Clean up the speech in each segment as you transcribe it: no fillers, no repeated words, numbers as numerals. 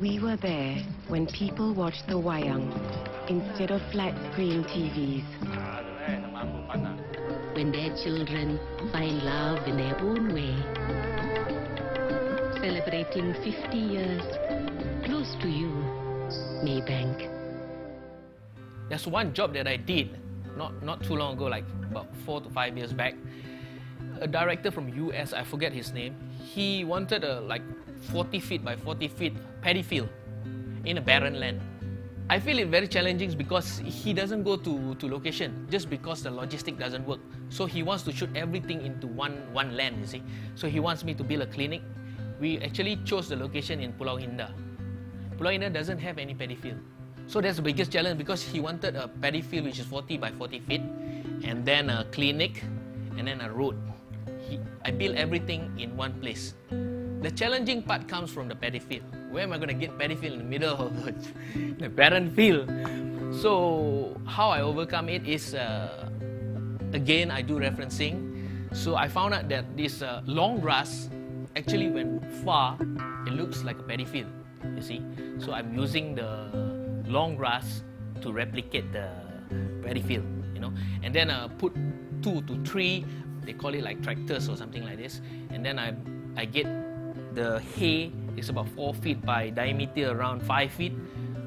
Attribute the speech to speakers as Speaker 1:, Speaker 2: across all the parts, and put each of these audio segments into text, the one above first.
Speaker 1: We were there when people watched the wayang instead of flat-screen TVs.
Speaker 2: When their children find love in their own way. Celebrating 50 years close to you, Maybank.
Speaker 3: There's one job that I did not too long ago, like about 4 to 5 years back. A director from US, I forget his name, he wanted a like 40 feet by 40 feet paddy field in a barren land. I feel it very challenging because he doesn't go to location just because the logistic doesn't work. So he wants to shoot everything into one land, you see. So he wants me to build a clinic. We actually chose the location in Pulau Indah. Pulau Indah doesn't have any paddy field. So that's the biggest challenge because he wanted a paddy field which is 40 by 40 feet and then a clinic and then a road. I built everything in one place. The challenging part comes from the paddy field. Where am I going to get paddy field in the middle of the barren field? So how I overcome it is, again, I do referencing. So I found out that this long grass, actually when far, it looks like a paddy field, you see. So I'm using the long grass to replicate the paddy field, you know. And then put 2 to 3, they call it like tractors or something like this. And then I get the hay is about 4 feet by diameter around 5 feet.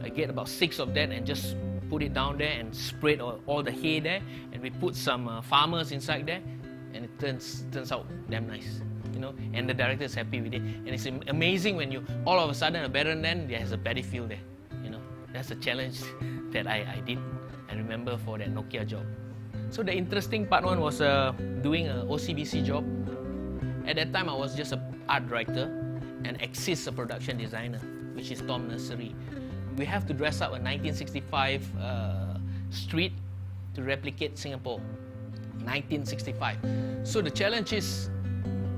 Speaker 3: I get about 6 of that and just put it down there and spread all the hay there. And we put some farmers inside there, and it turns out damn nice, you know. And the director is happy with it. And it's amazing when you all of a sudden a barren land there's a paddy field there, you know. That's a challenge that I did. I remember for that Nokia job. So the interesting part one was doing an OCBC job. At that time I was just an art director and Axis a production designer, which is Tom Nursery. We have to dress up a 1965 street to replicate Singapore. 1965. So the challenge is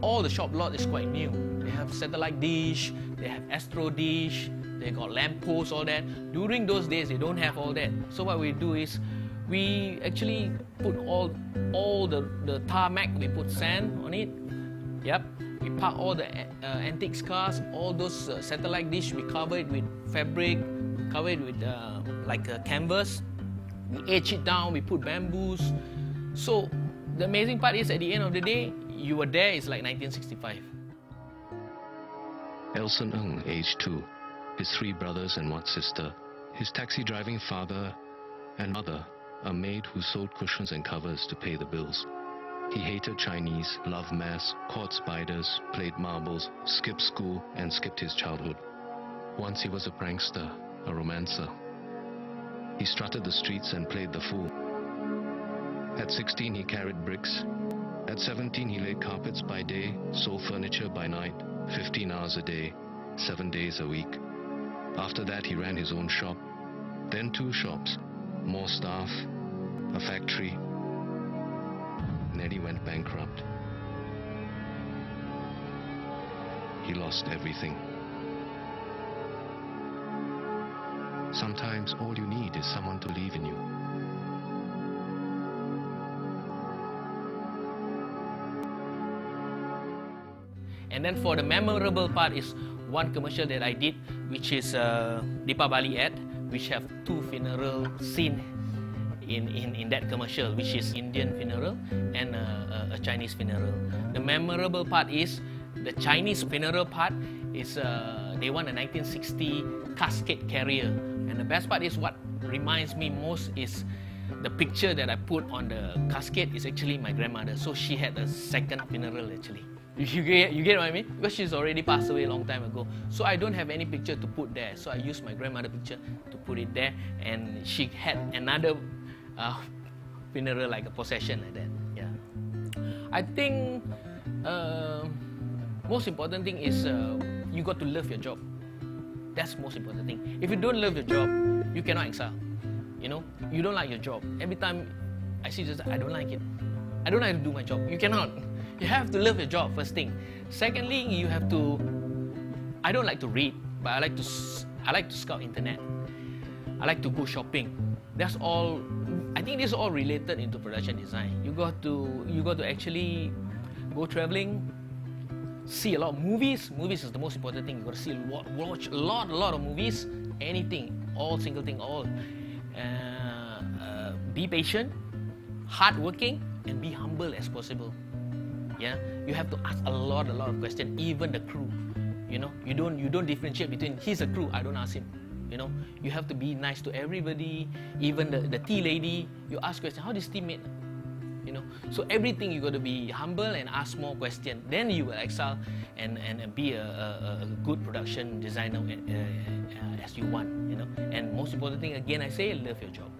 Speaker 3: all the shop lot is quite new. They have satellite dish, they have astro dish, they got lamp posts, all that. During those days they don't have all that. So what we do is we actually put all the tarmac, we put sand on it. Yep. We park all the antiques cars, all those satellite dish, we cover it with fabric, we cover it with like a canvas. We etch it down, we put bamboos. So the amazing part is at the end of the day, you were there, it's like 1965.
Speaker 4: Elson Ng, age 2, his 3 brothers and 1 sister, his taxi driving father and mother, a maid who sold cushions and covers to pay the bills. He hated Chinese, loved maths, caught spiders, played marbles, skipped school, and skipped his childhood. Once he was a prankster, a romancer. He strutted the streets and played the fool. At 16, he carried bricks. At 17, he laid carpets by day, sold furniture by night, 15 hours a day, 7 days a week. After that, he ran his own shop, then 2 shops, more staff, a factory. Then he went bankrupt. He lost everything. Sometimes all you need is someone to believe in you.
Speaker 3: And then for the memorable part is one commercial that I did, which is Deepavali ad, which have 2 funeral scene in that commercial, which is Indian funeral and a Chinese funeral. The memorable part is the Chinese funeral part is they want a 1960 casket carrier, and the best part is what reminds me most is the picture that I put on the casket is actually my grandmother. So she had a second funeral actually. You get what I mean? Because she's already passed away a long time ago. So I don't have any picture to put there. So I used my grandmother picture to put it there, and she had another funeral, like a procession like that. Yeah. I think most important thing is you got to love your job. That's the most important thing. If you don't love your job, you cannot excel. You know, you don't like your job. Every time I see this, I don't like it. I don't like to do my job. You cannot. You have to love your job, first thing. Secondly, you have to. I don't like to read, but I like to scout internet. I like to go shopping. That's all. I think this is all related into production design. You got to actually go traveling, see a lot of movies. Movies is the most important thing. You got to see watch a lot of movies. Anything, all single thing, all. Be patient, hardworking, and be humble as possible. Yeah, you have to ask a lot of questions. Even the crew, you know, you don't differentiate between he's a crew. I don't ask him. You know, you have to be nice to everybody. Even the tea lady, you ask questions. How this tea made? You know, so everything you got to be humble and ask more questions. Then you will excel and be a good production designer as you want. You know, and most important thing again, I say, love your job.